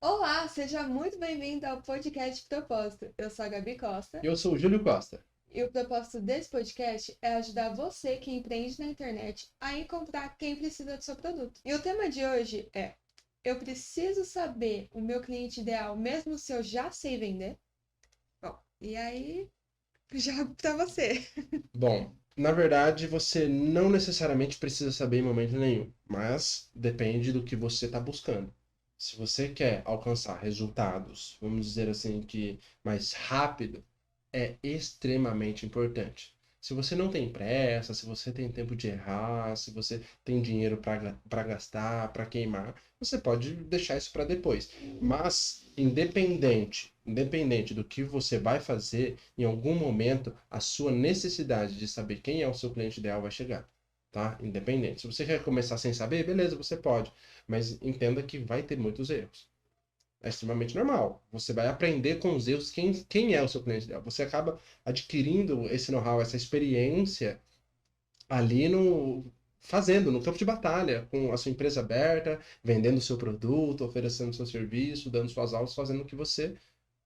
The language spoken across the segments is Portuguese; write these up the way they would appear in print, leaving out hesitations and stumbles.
Olá, seja muito bem-vindo ao podcast Propósito. Eu sou a Gabi Costa Eu sou o Júlio Costa. e o propósito desse podcast é ajudar você que empreende na internet a encontrar quem precisa do seu produto. E o tema de hoje é: eu preciso saber o meu cliente ideal mesmo se eu já sei vender? Bom, e aí, já pra você. Bom, na verdade, você não necessariamente precisa saber em momento nenhum, mas depende do que você está buscando. Se você quer alcançar resultados, vamos dizer assim, que mais rápido, é extremamente importante. Se você não tem pressa, se você tem tempo de errar, se você tem dinheiro para gastar, para queimar, você pode deixar isso para depois. Mas independente do que você vai fazer, em algum momento a sua necessidade de saber quem é o seu cliente ideal vai chegar, tá? Independente. Se você quer começar sem saber, beleza, você pode, mas entenda que vai ter muitos erros. É extremamente normal. Você vai aprender com os erros quem é o seu cliente ideal. Você acaba adquirindo esse know-how, essa experiência ali no fazendo, no campo de batalha, com a sua empresa aberta, vendendo o seu produto, oferecendo o seu serviço, dando suas aulas, fazendo o que você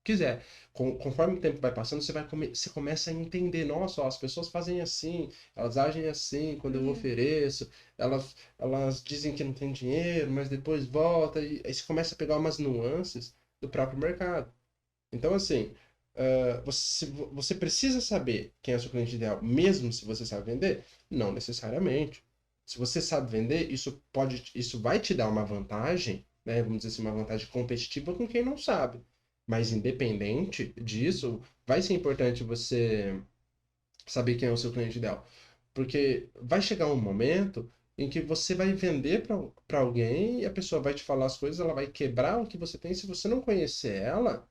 quiser. Conforme o tempo vai passando, você começa a entender, nossa, ó, as pessoas fazem assim, elas agem assim quando eu ofereço, elas dizem que não tem dinheiro, mas depois volta, e aí você começa a pegar umas nuances do próprio mercado. Então, assim, você precisa saber quem é o seu cliente ideal, mesmo se você sabe vender? Não necessariamente. Se você sabe vender, isso vai te dar uma vantagem, né? Vamos dizer assim, uma vantagem competitiva com quem não sabe. Mas independente disso, vai ser importante você saber quem é o seu cliente ideal. Porque vai chegar um momento em que você vai vender para alguém e a pessoa vai te falar as coisas, ela vai quebrar o que você tem. Se você não conhecer ela,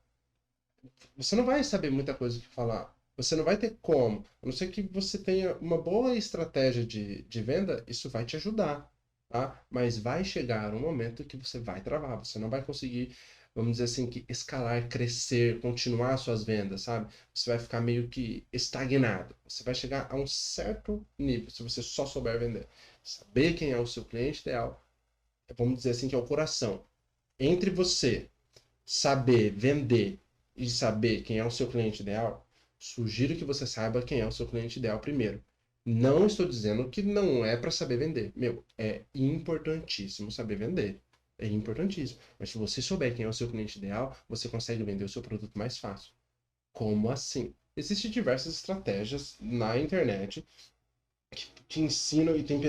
você não vai saber muita coisa que falar. Você não vai ter como. A não ser que você tenha uma boa estratégia de venda, isso vai te ajudar, tá? Mas vai chegar um momento que você vai travar. Você não vai conseguir, vamos dizer assim, que escalar, crescer, continuar suas vendas, sabe? Você vai ficar meio que estagnado. Você vai chegar a um certo nível, se você só souber vender. Saber quem é o seu cliente ideal, vamos dizer assim, que é o coração. Entre você saber vender e saber quem é o seu cliente ideal, sugiro que você saiba quem é o seu cliente ideal primeiro. Não estou dizendo que não é para saber vender. Meu, é importantíssimo saber vender. É importantíssimo. Mas se você souber quem é o seu cliente ideal, você consegue vender o seu produto mais fácil. Como assim? Existem diversas estratégias na internet que te ensinam e tem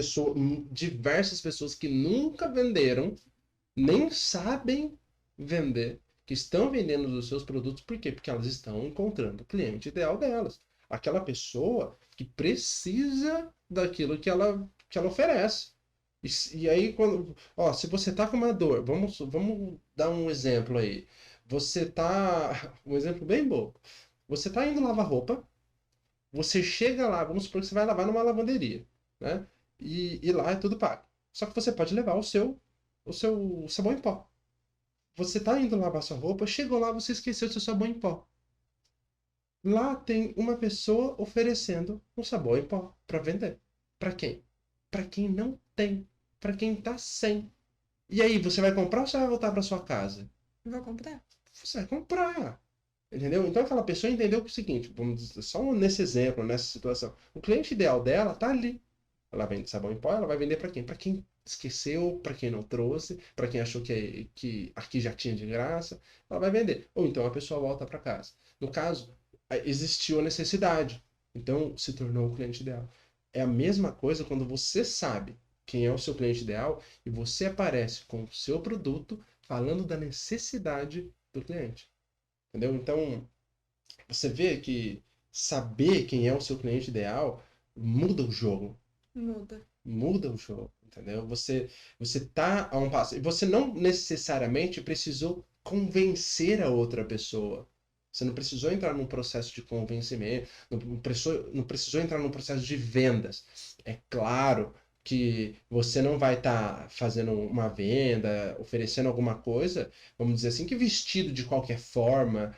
diversas pessoas que nunca venderam, nem sabem vender, que estão vendendo os seus produtos, por quê? Porque elas estão encontrando o cliente ideal delas. Aquela pessoa que precisa daquilo que ela oferece. E aí, se você tá com uma dor, vamos dar um exemplo aí. Você tá. Um exemplo bem bom. Você tá indo lavar roupa, você chega lá, vamos supor que você vai lavar numa lavanderia, né? E lá é tudo pago. Só que você pode levar o seu sabão em pó. Você tá indo lavar sua roupa, chegou lá, você esqueceu seu sabão em pó. Lá tem uma pessoa oferecendo um sabão em pó para vender. Para quem? Para quem não tem, para quem tá sem. E aí, você vai comprar ou você vai voltar para sua casa? Vou comprar. Você vai comprar. Entendeu? Então aquela pessoa entendeu que é o seguinte, vamos dizer, só nesse exemplo, nessa situação, o cliente ideal dela tá ali. Ela vende sabão em pó, ela vai vender para quem? Para quem esqueceu, para quem não trouxe, para quem achou que aqui já tinha de graça, ela vai vender. Ou então a pessoa volta para casa. No caso, existiu a necessidade, então se tornou o cliente ideal. É a mesma coisa quando você sabe quem é o seu cliente ideal e você aparece com o seu produto falando da necessidade do cliente. Entendeu? Então, você vê que saber quem é o seu cliente ideal muda o jogo. Muda. Muda o jogo, entendeu? Você tá a um passo. E você não necessariamente precisou convencer a outra pessoa. Você não precisou entrar num processo de convencimento, não precisou entrar num processo de vendas. É claro que você não vai estar fazendo uma venda, oferecendo alguma coisa, vamos dizer assim, que vestido de qualquer forma,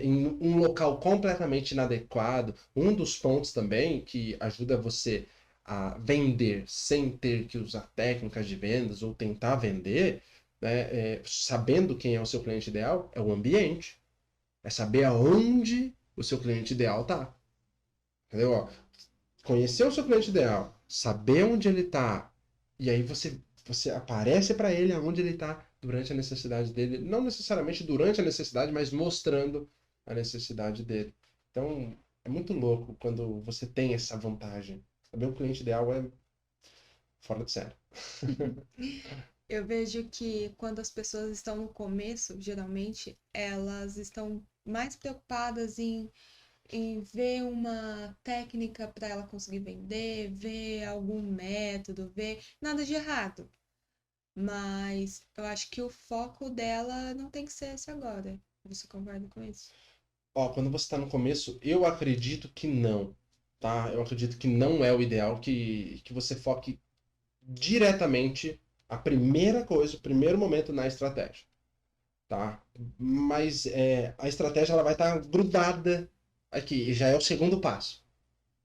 em um local completamente inadequado. Um dos pontos também que ajuda você a vender sem ter que usar técnicas de vendas ou tentar vender né, sabendo quem é o seu cliente ideal, é o ambiente. É saber aonde o seu cliente ideal tá. Entendeu? Ó, conhecer o seu cliente ideal, saber onde ele tá, e aí você aparece para ele aonde ele tá durante a necessidade dele. Não necessariamente durante a necessidade, mas mostrando a necessidade dele. Então, é muito louco quando você tem essa vantagem. Saber o cliente ideal é fora de série. Eu vejo que quando as pessoas estão no começo, geralmente, elas estão mais preocupadas em ver uma técnica para ela conseguir vender, ver algum método, ver nada de errado. Mas eu acho que o foco dela não tem que ser esse agora. Você concorda com isso? Ó, quando você está no começo, eu acredito que não, tá? Eu acredito que não é o ideal que você foque diretamente a primeira coisa, o primeiro momento na estratégia, tá? Mas a estratégia ela vai estar grudada aqui, e já é o segundo passo,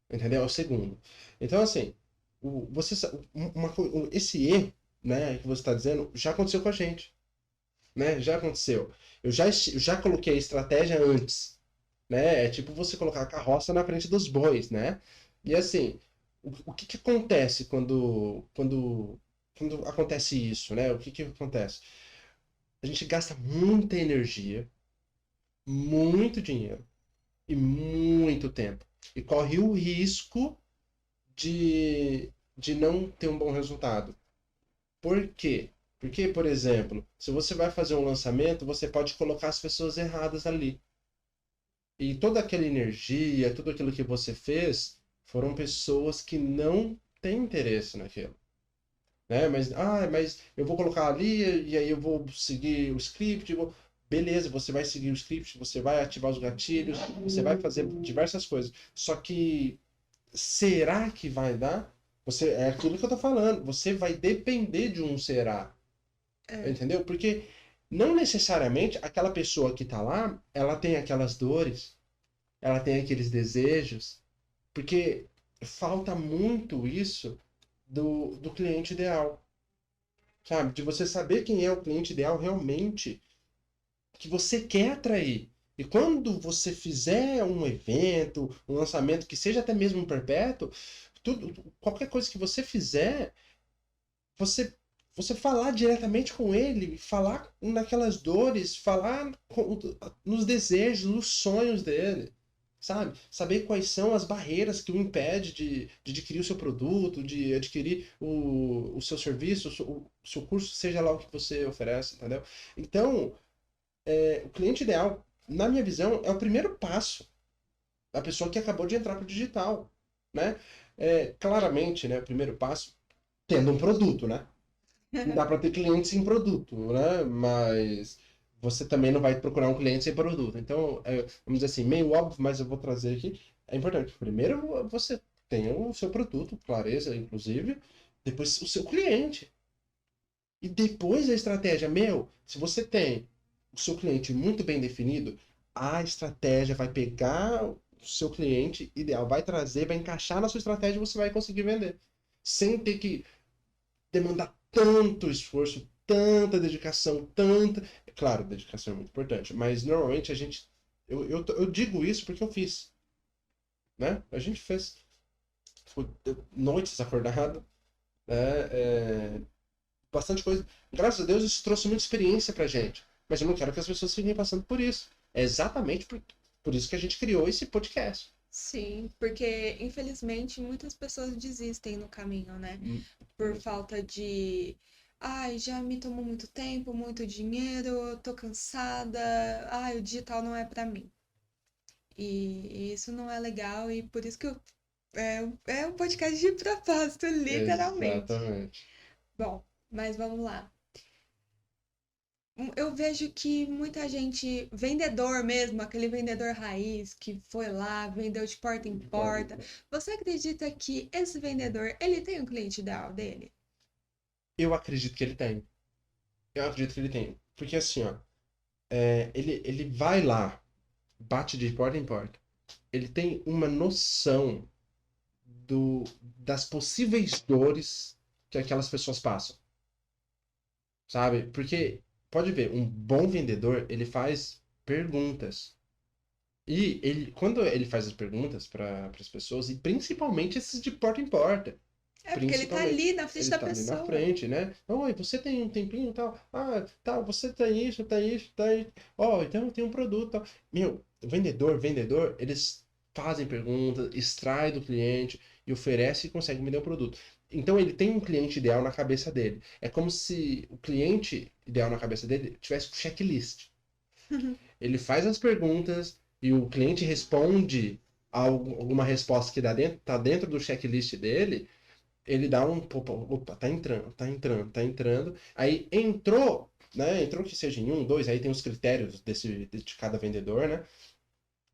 entendeu? É o segundo. Então, assim, esse erro, né, que você está dizendo, já aconteceu com a gente, né? Já aconteceu. Eu já coloquei a estratégia antes, né? É tipo você colocar a carroça na frente dos bois, né? E assim, o que que acontece quando acontece isso, né? O que que acontece? A gente gasta muita energia, muito dinheiro e muito tempo. E corre o risco de não ter um bom resultado. Por quê? Porque, por exemplo, se você vai fazer um lançamento, você pode colocar as pessoas erradas ali. E toda aquela energia, tudo aquilo que você fez, foram pessoas que não têm interesse naquilo, né? Mas eu vou colocar ali e aí eu vou seguir o script, beleza, você vai seguir o script, você vai ativar os gatilhos, você vai fazer diversas coisas. Só que será que vai dar? É aquilo que eu tô falando, você vai depender de um será, É. entendeu? Porque não necessariamente aquela pessoa que tá lá, ela tem aquelas dores, ela tem aqueles desejos, porque falta muito isso do cliente ideal, sabe? De você saber quem é o cliente ideal realmente que você quer atrair. E quando você fizer um evento, um lançamento que seja até mesmo um perpétuo, qualquer coisa que você fizer, você você falar diretamente com ele, falar naquelas dores, falar nos desejos, nos sonhos dele, sabe? Saber quais são as barreiras que o impede de adquirir o seu produto, de adquirir o seu serviço, o seu curso, seja lá o que você oferece, entendeu? Então, o cliente ideal, na minha visão, é o primeiro passo da pessoa que acabou de entrar para o digital, né? Claramente, né, o primeiro passo, tendo um produto, né? Dá para ter cliente sem produto, né? Mas você também não vai procurar um cliente sem produto. Então, vamos dizer assim, meio óbvio, mas eu vou trazer aqui. É importante. Primeiro você tem o seu produto, clareza, inclusive. Depois o seu cliente. E depois a estratégia. Se você tem o seu cliente muito bem definido, a estratégia vai pegar o seu cliente ideal, vai trazer, vai encaixar na sua estratégia e você vai conseguir vender. Sem ter que demandar tanto esforço, tanta dedicação, tanta. É claro, dedicação é muito importante, mas normalmente a gente. Eu digo isso porque eu fiz, né? A gente fez. Foi noites acordado, né? Bastante coisa. Graças a Deus isso trouxe muita experiência pra gente. Mas eu não quero que as pessoas fiquem passando por isso. É exatamente por isso que a gente criou esse podcast. Sim, porque infelizmente muitas pessoas desistem no caminho, né? Por falta de. Ai, já me tomou muito tempo, muito dinheiro, eu tô cansada. Ai, o digital não é pra mim. E isso não é legal, e por isso que é um podcast de propósito, literalmente. Exatamente. Bom, mas vamos lá. Eu vejo que muita gente, vendedor mesmo, aquele vendedor raiz que foi lá, vendeu de porta em porta. Você acredita que esse vendedor, ele tem um cliente ideal dele? Eu acredito que ele tem. Eu acredito que ele tem. Porque assim, ó, ele vai lá, bate de porta em porta. Ele tem uma noção das possíveis dores que aquelas pessoas passam. sabe? Porque, pode ver, um bom vendedor, ele faz perguntas. E ele, quando ele faz as perguntas para as pessoas, e principalmente esses de porta em porta, É porque ele tá principalmente, ali na frente ele da tá ali na pessoa. frente, né? Oi, você tem um tempinho e tal? Ah, tá, você tem isso, tem isso, tem. Ó, então tem um produto, tal. Meu, vendedor, eles fazem perguntas, extrai do cliente e oferece e consegue vender o produto. Então ele tem um cliente ideal na cabeça dele. É como se o cliente ideal na cabeça dele tivesse um checklist. Ele faz as perguntas e o cliente responde alguma resposta que tá dentro do checklist dele, ele dá um. Opa, tá entrando, tá entrando, tá entrando. Aí entrou, né? Entrou que seja em um, dois, aí tem os critérios de cada vendedor, né?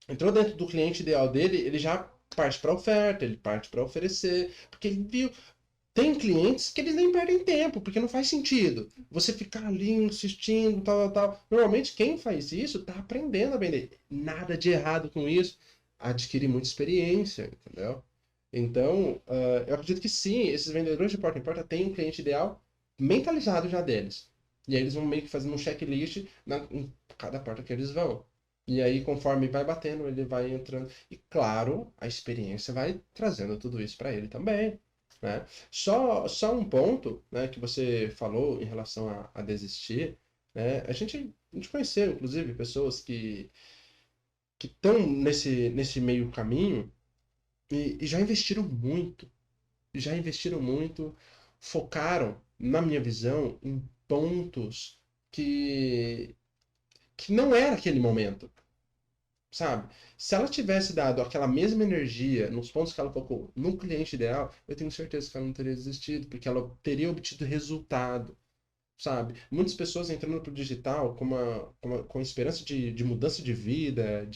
Entrou dentro do cliente ideal dele, ele já parte para oferta, ele parte para oferecer, porque ele viu. Tem clientes que eles nem perdem tempo, porque não faz sentido. Você ficar ali insistindo, tal, tal, tal. Normalmente quem faz isso está aprendendo a vender. Nada de errado com isso. Adquire muita experiência, entendeu? Então, eu acredito que sim, esses vendedores de porta em porta têm um cliente ideal mentalizado já deles. E aí eles vão meio que fazendo um checklist em cada porta que eles vão. E aí, conforme vai batendo, ele vai entrando. E claro, a experiência vai trazendo tudo isso para ele também, né? Só um ponto, né, que você falou em relação a desistir, né? A gente conheceu, inclusive, pessoas que estão nesse meio caminho e já investiram muito, focaram, na minha visão, em pontos que, que não era aquele momento, sabe? Se ela tivesse dado aquela mesma energia nos pontos que ela focou no cliente ideal, eu tenho certeza que ela não teria desistido, porque ela teria obtido resultado, sabe? Muitas pessoas entrando para o digital com esperança de mudança de vida,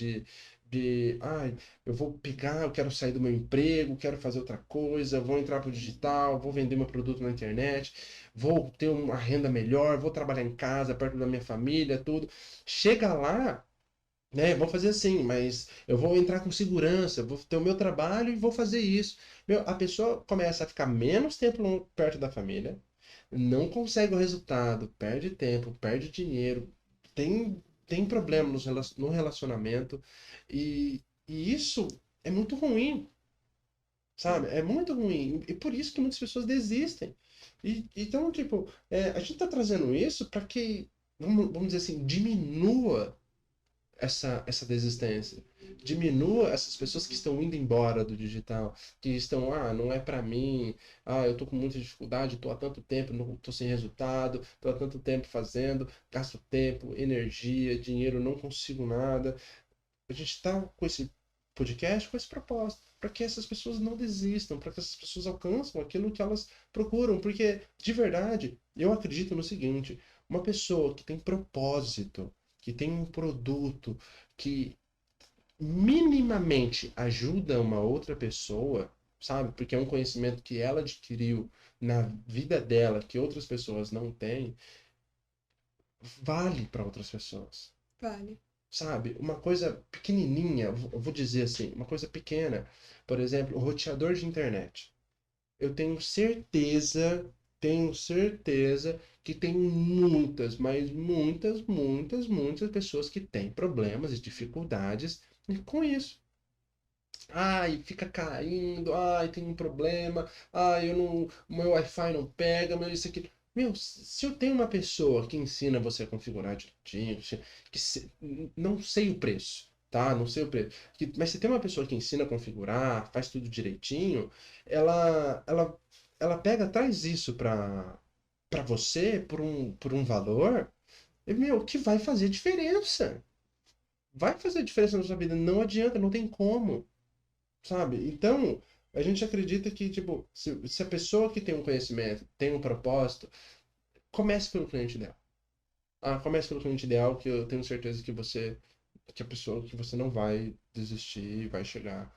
ai, eu vou pegar, eu quero sair do meu emprego, quero fazer outra coisa, vou entrar para o digital, vou vender meu produto na internet, vou ter uma renda melhor, vou trabalhar em casa, perto da minha família, tudo. Chega lá, né? Vou fazer assim, mas eu vou entrar com segurança, vou ter o meu trabalho e vou fazer isso. Meu, a pessoa começa a ficar menos tempo perto da família, não consegue o resultado, perde tempo, perde dinheiro, tem problema no relacionamento e isso é muito ruim, sabe? É muito ruim. E por isso que muitas pessoas desistem. Então, tipo, a gente tá trazendo isso para que, vamos dizer assim, diminua essa desistência. Diminua essas pessoas que estão indo embora do digital, que estão, não é para mim, eu tô com muita dificuldade, tô há tanto tempo, não tô sem resultado, tô há tanto tempo fazendo, gasto tempo, energia, dinheiro, não consigo nada. A gente está com esse podcast com esse propósito, para que essas pessoas não desistam, para que essas pessoas alcançam aquilo que elas procuram, porque de verdade, eu acredito no seguinte, uma pessoa que tem propósito, que tem um produto que minimamente ajuda uma outra pessoa, sabe? Porque é um conhecimento que ela adquiriu na vida dela que outras pessoas não têm, vale para outras pessoas. Vale. Sabe? Uma coisa pequenininha, eu vou dizer assim, uma coisa pequena. Por exemplo, o roteador de internet. Eu tenho certeza que tem muitas, mas muitas pessoas que têm problemas e dificuldades com isso. Ai, fica caindo, ai, tem um problema, ai, eu não, o meu Wi-Fi não pega, meu isso aqui. Meu, se eu tenho uma pessoa que ensina você a configurar direitinho, não sei o preço, tá? Não sei o preço. Mas se tem uma pessoa que ensina a configurar, faz tudo direitinho, ela, ela, ela pega, traz isso para você por um valor, que vai fazer diferença. Vai fazer diferença na sua vida. Não adianta, não tem como. Sabe? Então, a gente acredita que, tipo, se a pessoa que tem um conhecimento, tem um propósito, comece pelo cliente ideal. Comece pelo cliente ideal, que eu tenho certeza que a pessoa, que você não vai desistir e vai chegar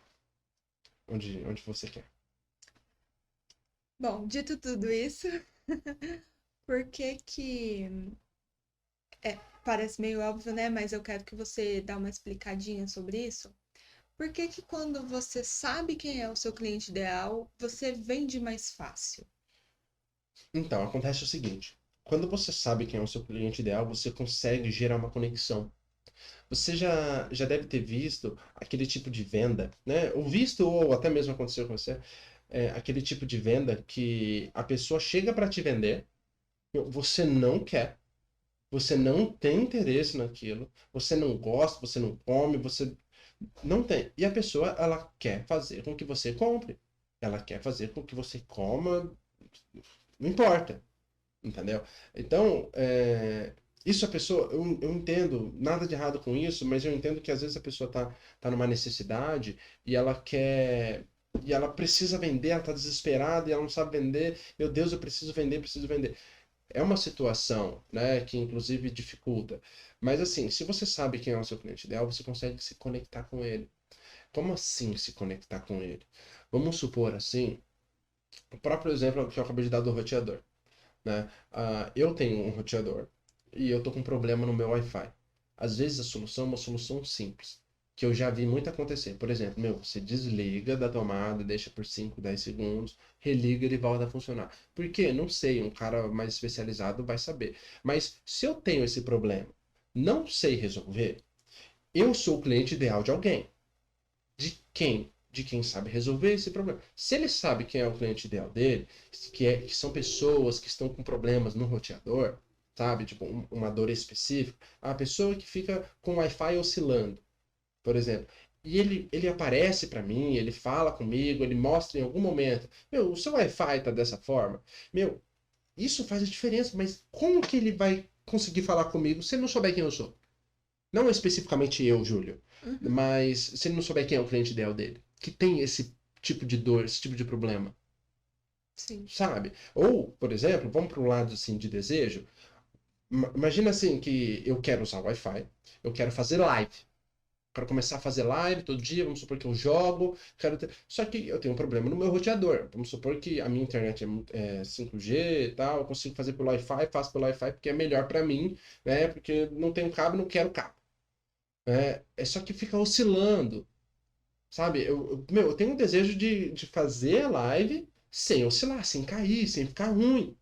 onde você quer. Bom, dito tudo isso, por que que... parece meio óbvio, né? Mas eu quero que você dê uma explicadinha sobre isso. Por que que quando você sabe quem é o seu cliente ideal, você vende mais fácil? Então, acontece o seguinte. quando você sabe quem é o seu cliente ideal, você consegue gerar uma conexão. Você já deve ter visto aquele tipo de venda, né? Ou visto, ou até mesmo aconteceu com você, aquele tipo de venda que a pessoa chega para te vender, você não quer, você não tem interesse naquilo, você não gosta, você não come, você não tem. E a pessoa, ela quer fazer com que você compre. Ela quer fazer com que você coma, não importa. Entendeu? Então, isso a pessoa, eu entendo, nada de errado com isso, mas eu entendo que às vezes a pessoa tá numa necessidade e ela quer, e ela precisa vender, ela tá desesperada e ela não sabe vender, meu Deus, eu preciso vender, preciso vender. É uma situação, né, que inclusive dificulta. Mas assim, se você sabe quem é o seu cliente ideal, você consegue se conectar com ele. Como assim se conectar com ele? Vamos supor assim, o próprio exemplo que eu acabei de dar do roteador, né? Eu tenho um roteador e eu tô com um problema no meu Wi-Fi. Às vezes a solução é uma solução simples, que eu já vi muito acontecer. Por exemplo, você desliga da tomada, deixa por 5, 10 segundos, religa e ele volta a funcionar. Por quê? Não sei, um cara mais especializado vai saber. Mas se eu tenho esse problema, não sei resolver, eu sou o cliente ideal de alguém. De quem? De quem sabe resolver esse problema. Se ele sabe quem é o cliente ideal dele, que são pessoas que estão com problemas no roteador, sabe? Tipo, uma dor específica, a pessoa que fica com o Wi-Fi oscilando, por exemplo. E ele aparece para mim, ele fala comigo, ele mostra em algum momento, o seu Wi-Fi tá dessa forma. Isso faz a diferença, mas como que ele vai conseguir falar comigo se ele não souber quem eu sou? Não especificamente eu, Júlio, Uhum. mas se ele não souber quem é o cliente ideal dele, que tem esse tipo de dor, esse tipo de problema, Sim. sabe? Ou, por exemplo, vamos para um lado assim de desejo. Imagina assim que eu quero usar o Wi-Fi, eu quero fazer live. Quero começar a fazer live todo dia, vamos supor que eu jogo, só que eu tenho um problema no meu roteador. Vamos supor que a minha internet é 5G e tal, eu consigo fazer pelo Wi-Fi, faço pelo Wi-Fi porque é melhor para mim, né? Porque não tenho cabo, não quero cabo. É só que fica oscilando, sabe? Eu tenho um desejo de fazer a live sem oscilar, sem cair, sem ficar ruim.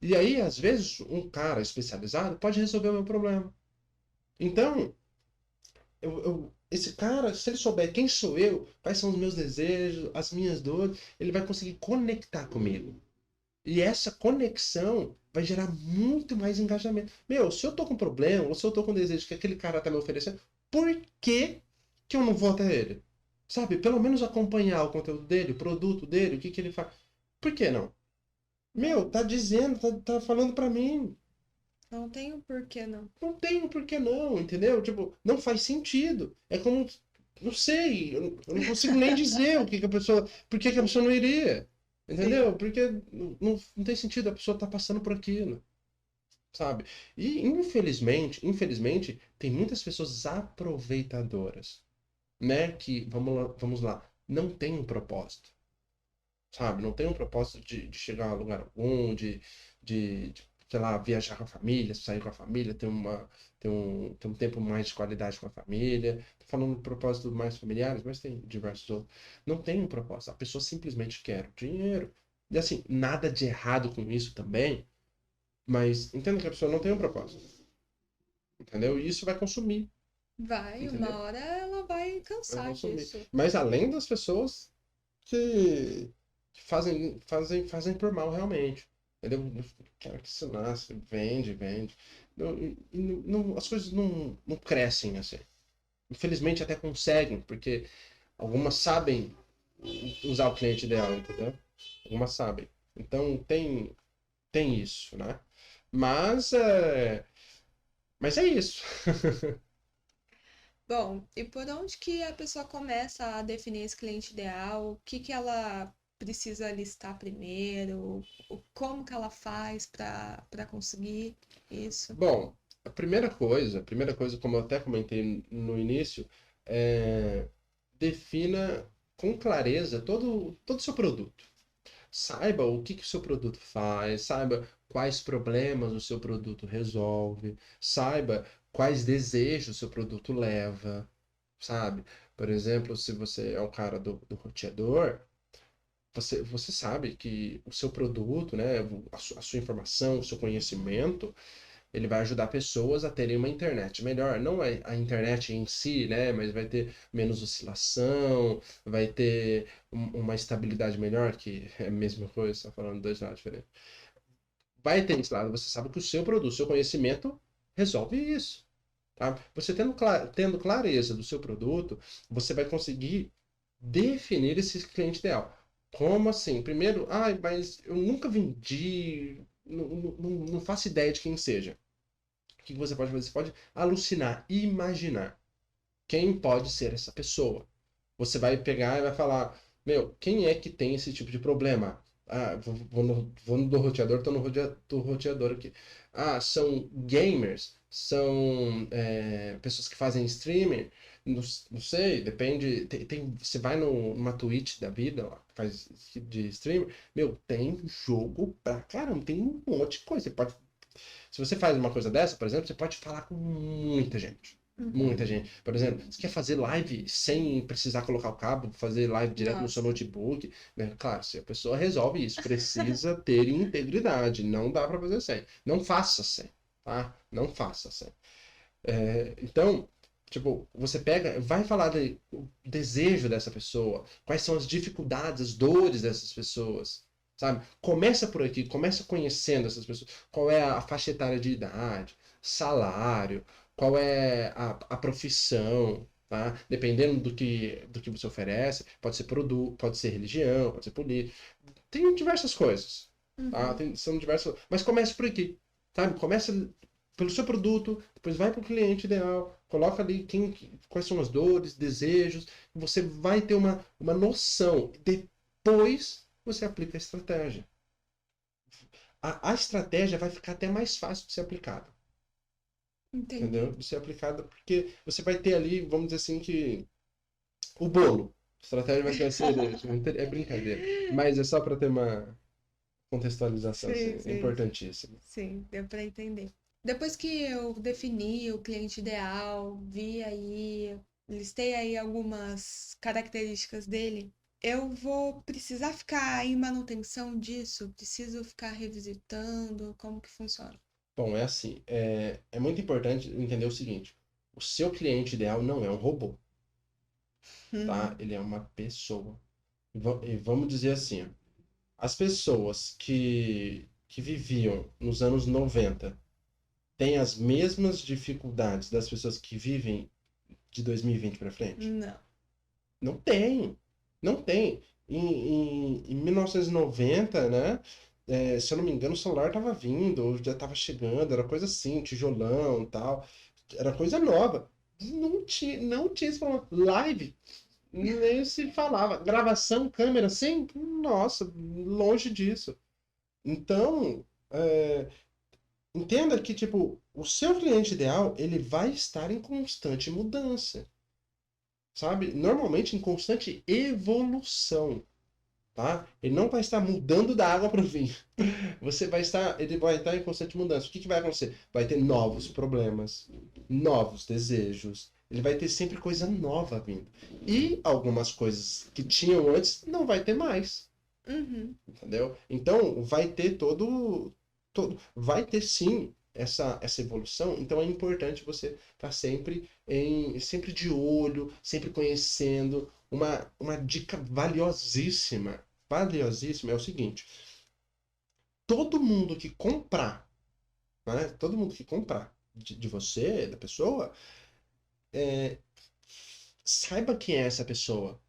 E aí, às vezes, um cara especializado pode resolver o meu problema. Então, esse cara, se ele souber quem sou eu, quais são os meus desejos, as minhas dores, ele vai conseguir conectar comigo. E essa conexão vai gerar muito mais engajamento. Se eu tô com problema, ou se eu tô com desejo que aquele cara tá me oferecendo, por que que eu não vou até ele? Sabe? Pelo menos acompanhar o conteúdo dele, o produto dele, o que que ele faz. Por que não? Tá dizendo, tá falando pra mim. Não tem o porquê, não. Não tem por que não, entendeu? Tipo, não faz sentido. É como, não sei, eu não consigo nem dizer o que que a pessoa, por que que a pessoa não iria. Sim. Entendeu? Porque não tem sentido, a pessoa tá passando por aquilo, sabe? E infelizmente, tem muitas pessoas aproveitadoras, né? Que, vamos lá, não tem um propósito, sabe? Não tem um propósito de chegar a lugar algum, sei lá, viajar com a família, sair com a família, ter um tempo mais de qualidade com a família. Tô falando de propósito mais familiares, mas tem diversos outros. Não tem um propósito. A pessoa simplesmente quer o dinheiro. E assim, nada de errado com isso também, mas entenda que a pessoa não tem um propósito. Entendeu? E isso vai consumir, Vai, uma entendeu? hora ela vai Vai cansar consumir. disso. Mas além das pessoas que fazem por mal realmente. Entendeu? Quero que se nasce, vende. As coisas não crescem assim. Infelizmente até conseguem, porque algumas sabem usar o cliente ideal, entendeu? Algumas sabem. Então tem isso, né? Mas mas é isso. Bom, e por onde que a pessoa começa a definir esse cliente ideal? O que que ela precisa listar primeiro? Como que ela faz para conseguir isso? Bom, a primeira coisa, como eu até comentei no início, é defina com clareza todo o seu produto. Saiba o que que o seu produto faz, saiba quais problemas o seu produto resolve, saiba quais desejos o seu produto leva, sabe? Por exemplo, se você é um cara do roteador, você sabe que o seu produto, né, a sua informação, o seu conhecimento, ele vai ajudar pessoas a terem uma internet melhor. Não é a internet em si, né, mas vai ter menos oscilação, vai ter uma estabilidade melhor, que é a mesma coisa, só falando dois lados diferentes. Vai ter esse lado, você sabe que o seu produto, o seu conhecimento resolve isso. Tá? Você tendo clareza do seu produto, você vai conseguir definir esse cliente ideal. Como assim? Primeiro, mas eu nunca vendi, não faço ideia de quem seja. O que você pode fazer? Você pode alucinar, imaginar quem pode ser essa pessoa. Você vai pegar e vai falar, meu, quem é que tem esse tipo de problema? Vou no do roteador, tô no do roteador aqui. São gamers, são pessoas que fazem streaming, não sei, depende. Você vai numa Twitch da vida, ó, que faz esse tipo de streamer, meu, tem jogo pra caramba, tem um monte de coisa. Se você faz uma coisa dessa, por exemplo, você pode falar com muita gente. Muita gente. Por exemplo, você quer fazer live sem precisar colocar o cabo, fazer live direto no seu notebook, né? Claro, se a pessoa resolve isso, precisa ter integridade. Não dá para fazer sem. Não faça sem, tá? Não faça sem. Então, tipo, você pega, vai falar do desejo dessa pessoa, quais são as dificuldades, as dores dessas pessoas, sabe? Começa por aqui, começa conhecendo essas pessoas. Qual é a faixa etária de idade, salário, qual é a profissão, tá? Dependendo do que você oferece, pode ser produto, pode ser religião, pode ser política. Tem diversas coisas, tá? São diversas, mas comece por aqui, sabe? Começa pelo seu produto, depois vai para o cliente ideal, coloca ali quais são as dores, desejos, você vai ter uma noção. Depois você aplica a estratégia. A estratégia vai ficar até mais fácil de ser aplicada. Entendi. Entendeu? De ser aplicada porque você vai ter ali, vamos dizer assim, que o bolo. A estratégia vai ser a cereja. É brincadeira. Mas é só para ter uma contextualização, assim, Sim. importantíssima. Sim, deu para entender. Depois que eu defini o cliente ideal, vi aí, listei aí algumas características dele, eu vou precisar ficar em manutenção disso? Preciso ficar revisitando? Como que funciona? Bom, é assim, é muito importante entender o seguinte: o seu cliente ideal não é um robô, tá? Ele é uma pessoa. E vamos dizer assim, ó, as pessoas que viviam nos anos 90 têm as mesmas dificuldades das pessoas que vivem de 2020 para frente? Não. Não tem. Não tem. Em 1990, né? Se eu não me engano, o celular tava vindo, ou já tava chegando, era coisa assim, tijolão e tal. Era coisa nova. Não tinha esse problema. Live, nem se falava. Gravação, câmera, sim, nossa, longe disso. Então, entenda que, tipo, o seu cliente ideal, ele vai estar em constante mudança. Sabe? Normalmente em constante evolução, tá? Ele não vai estar mudando da água para o vinho. Ele vai estar em constante mudança. O que vai acontecer? Vai ter novos problemas, novos desejos. Ele vai ter sempre coisa nova vindo. E algumas coisas que tinham antes não vai ter mais. Entendeu? Então vai ter vai ter sim essa evolução. Então é importante você estar sempre de olho, sempre conhecendo. Uma dica valiosíssima é o seguinte: todo mundo que comprar, né? Todo mundo que comprar de você, da pessoa, saiba quem é essa pessoa.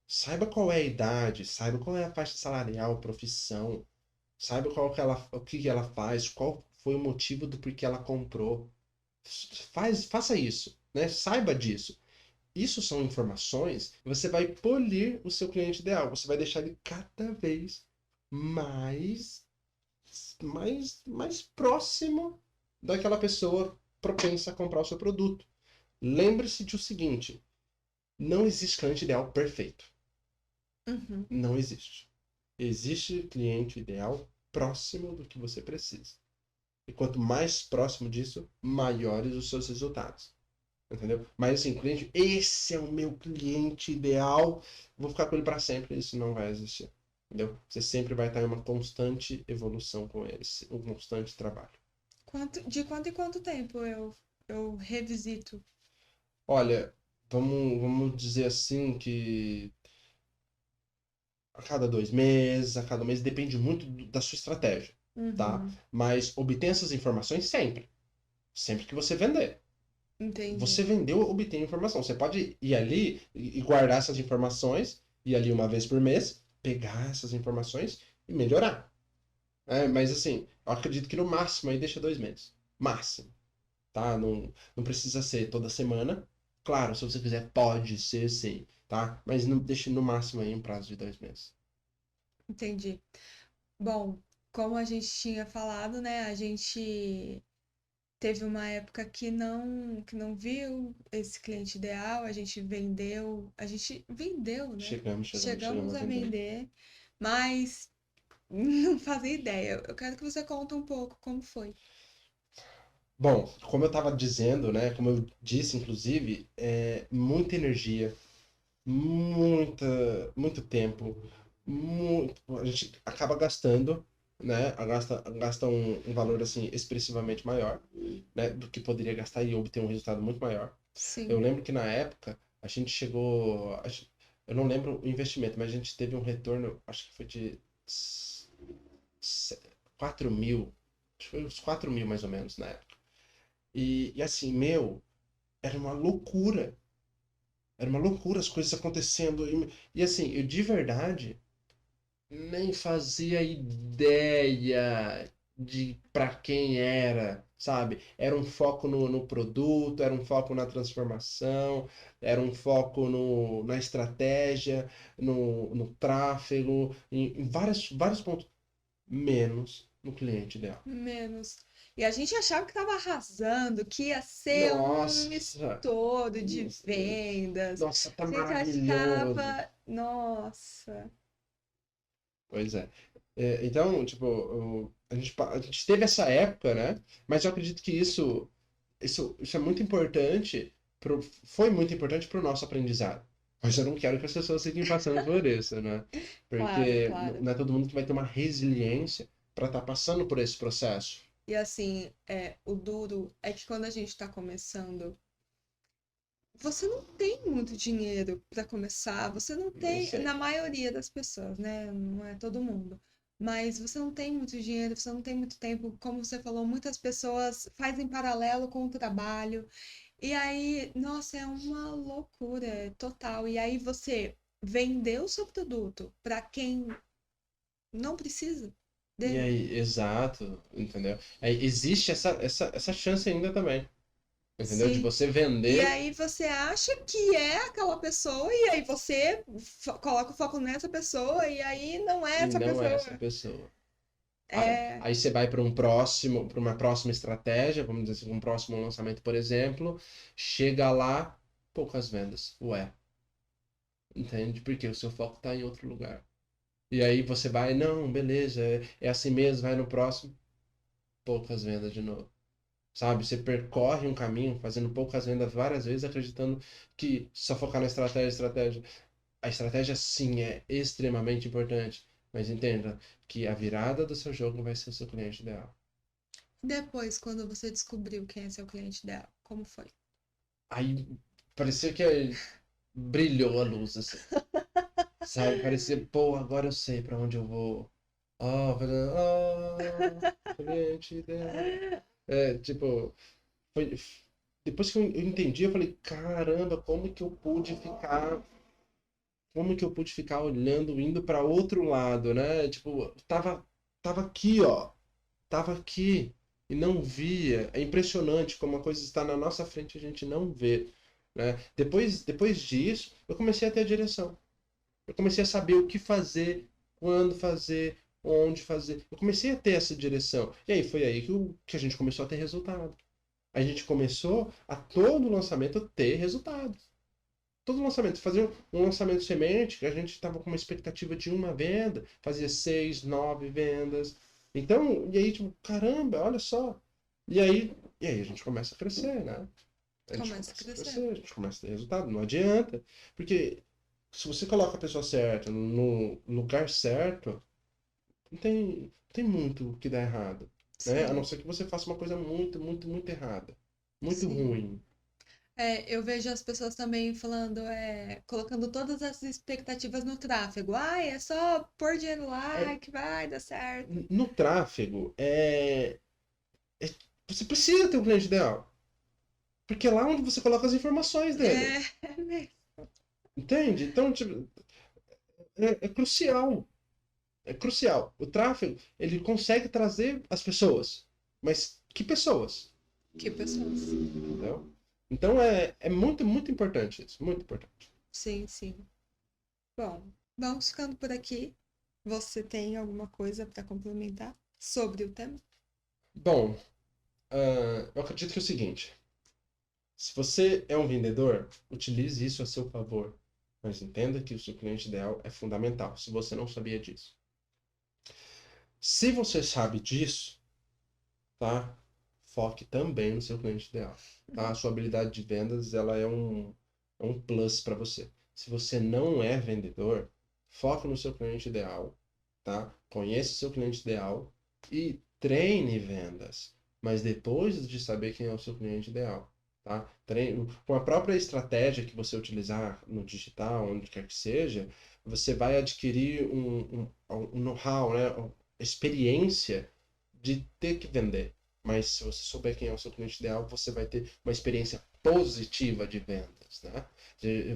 Saiba qual é a idade, saiba qual é a faixa salarial, profissão, saiba o que ela faz, qual foi o motivo do porquê ela comprou. Faça isso, né? Saiba disso. Isso são informações que você vai polir o seu cliente ideal. Você vai deixar ele cada vez mais próximo daquela pessoa propensa a comprar o seu produto. Lembre-se de o seguinte: não existe cliente ideal perfeito. Não existe. Existe cliente ideal próximo do que você precisa. E quanto mais próximo disso, maiores os seus resultados. Entendeu? Mas assim, cliente, esse é o meu cliente ideal, vou ficar com ele para sempre, isso não vai existir. entendeu? Você sempre vai estar em uma constante evolução com eles, um constante trabalho. De quanto em quanto tempo eu revisito? Olha, vamos dizer assim que a cada 2 meses, a cada mês, depende muito da sua estratégia, tá? Uhum, Mas obtenha essas informações sempre. Sempre que você vender. entendi. Você vendeu, obtém informação. Você pode ir ali e guardar essas informações, ir ali uma vez por mês, pegar essas informações e melhorar. Mas assim, eu acredito que no máximo aí deixa 2 meses. Máximo, tá? Não precisa ser toda semana. Claro, se você quiser, pode ser sim, tá? Mas não, deixe no máximo aí um prazo de 2 meses. Entendi. Bom, como a gente tinha falado, né? A gente teve uma época que não viu esse cliente ideal, a gente vendeu, né? Chegamos Chegamos a a vender. vender, mas não fazia ideia. Eu quero que você conte um pouco como foi. Bom, como eu estava dizendo, né? Como eu disse, inclusive, muita energia, muito tempo, a gente acaba gastando, né? Gasta um valor assim expressivamente maior, né? Do que poderia gastar e obter um resultado muito maior. Eu Sim. lembro que na época a gente chegou, eu não lembro o investimento, mas a gente teve um retorno, acho que foi de 4 mil, acho que foi uns 4 mil mais ou menos na época. E assim, meu, era uma loucura. Era uma loucura as coisas acontecendo. E assim, eu de verdade nem fazia ideia de para quem era, sabe? Era um foco no produto, era um foco na transformação, era um foco na estratégia, no tráfego, em vários pontos, menos no cliente ideal. Menos. E a gente achava que estava arrasando, que ia ser um Nossa, estouro de vendas. nossa, tá A gente maravilhoso. achava, nossa. Pois é. Então, tipo, a gente teve essa época, né? Mas eu acredito que isso é muito importante, foi muito importante para o nosso aprendizado. Mas eu não quero que as pessoas fiquem passando por isso, né? Claro, Porque claro. não é todo mundo que vai ter uma resiliência para estar passando por esse processo. E assim, o duro é que quando a gente está começando, você não tem muito dinheiro para começar, você não Nem tem, na sempre. maioria das pessoas, né? Não é todo mundo. Mas você não tem muito dinheiro, você não tem muito tempo. Como você falou, muitas pessoas fazem paralelo com o trabalho. E aí, nossa, é uma loucura total. E aí você vendeu o seu produto para quem não precisa E dele. aí, exato, entendeu? Aí existe essa chance ainda também, entendeu? De Sim. você E vender aí você acha que é aquela pessoa, e aí você coloca o foco nessa pessoa, e aí não é e essa não é essa pessoa. pessoa. É, Aí você vai para uma próxima estratégia, vamos dizer assim, um próximo lançamento, por exemplo, chega lá, poucas vendas. Ué, entende? Porque o seu foco está em outro lugar. E aí você vai, não, beleza, é assim mesmo, vai no próximo, poucas vendas de novo. Sabe? Você percorre um caminho fazendo poucas vendas várias vezes, acreditando que só focar na estratégia. A estratégia sim é extremamente importante, mas entenda que a virada do seu jogo vai ser o seu cliente ideal. depois, quando você descobriu quem é seu cliente ideal, como foi? Aí parecia que brilhou a luz, assim. Sabe? Parecia, pô, agora eu sei pra onde eu vou. Ó, cliente ideal. Tipo, foi, depois que eu entendi, eu falei, caramba, como que eu pude ficar olhando, indo pra outro lado, né? Tipo, tava aqui, ó, tava aqui e não via. É impressionante como a coisa está na nossa frente e a gente não vê, né? Depois disso, eu comecei a ter a direção. Eu comecei a saber o que fazer, quando fazer, onde fazer. Eu comecei a ter essa direção. E aí foi aí que a gente começou a ter resultado. A gente começou a todo lançamento ter resultados. Todo lançamento, fazia um lançamento semente, que a gente estava com uma expectativa de uma venda, fazia 6, 9 vendas. Então, e aí, tipo, caramba, olha só. E aí a gente começa a crescer, né? A gente Começa a começa a crescer. crescer, a gente começa a ter resultado. Não adianta, porque Se você coloca a pessoa certa no lugar certo, não tem muito o que dar errado, né? A não Sim, ser que você faça uma coisa muito, muito, muito errada. Muito sim. ruim. Eu vejo as pessoas também falando, colocando todas as expectativas no tráfego. Ai, é só pôr dinheiro lá É, que vai dar certo. no tráfego, você precisa ter um cliente ideal. Porque é lá onde você coloca as informações dele. É, né? Entende? Então, tipo, é crucial. É crucial. O tráfego, ele consegue trazer as pessoas. Mas que pessoas? Que pessoas. Entendeu? Então é muito, muito importante isso. Muito importante. Sim, sim. Bom, vamos ficando por aqui. Você tem alguma coisa para complementar sobre o tema? Bom, eu acredito que é o seguinte. Se você é um vendedor, utilize isso a seu favor. Mas entenda que o seu cliente ideal é fundamental, se você não sabia disso. Se você sabe disso, tá? Foque também no seu cliente ideal, tá? A sua habilidade de vendas, ela é um plus para você. Se você não é vendedor, foque no seu cliente ideal, tá? Conheça o seu cliente ideal e treine vendas. Mas depois de saber quem é o seu cliente ideal, tá? Treine, com a própria estratégia que você utilizar no digital, onde quer que seja, você vai adquirir um know-how, né? Experiência de ter que vender. Mas se você souber quem é o seu cliente ideal, você vai ter uma experiência positiva de vendas, né?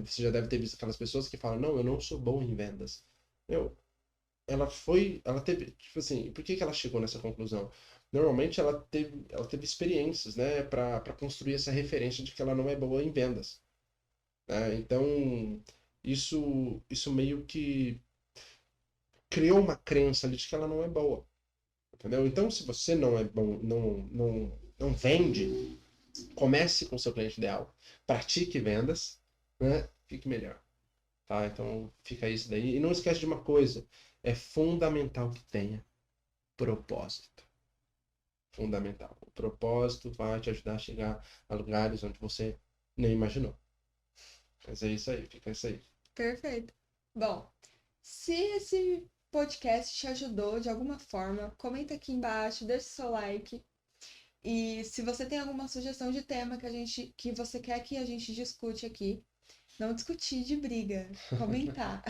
Você já deve ter visto aquelas pessoas que falam, não, eu não sou bom em vendas. Meu, ela teve, tipo assim, por que que ela chegou nessa conclusão? Normalmente ela teve experiências, né, para construir essa referência de que ela não é boa em vendas, né? Então, isso meio que criou uma crença ali de que ela não é boa. Entendeu? Então, se você não é bom, não vende, comece com o seu cliente ideal, pratique vendas, né? Fique melhor, tá? Então, fica isso daí. E não esquece de uma coisa, é fundamental que tenha propósito. Fundamental. O propósito vai te ajudar a chegar a lugares onde você nem imaginou. Mas é isso aí, fica isso aí. Perfeito. Bom, se esse podcast te ajudou de alguma forma, comenta aqui embaixo, deixa seu like. E se você tem alguma sugestão de tema que você quer que a gente discute aqui, não discutir de briga, comentar.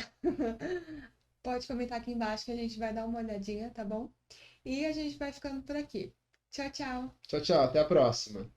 Pode comentar aqui embaixo que a gente vai dar uma olhadinha, tá bom? E a gente vai ficando por aqui. Tchau, tchau. Tchau, tchau, até a próxima.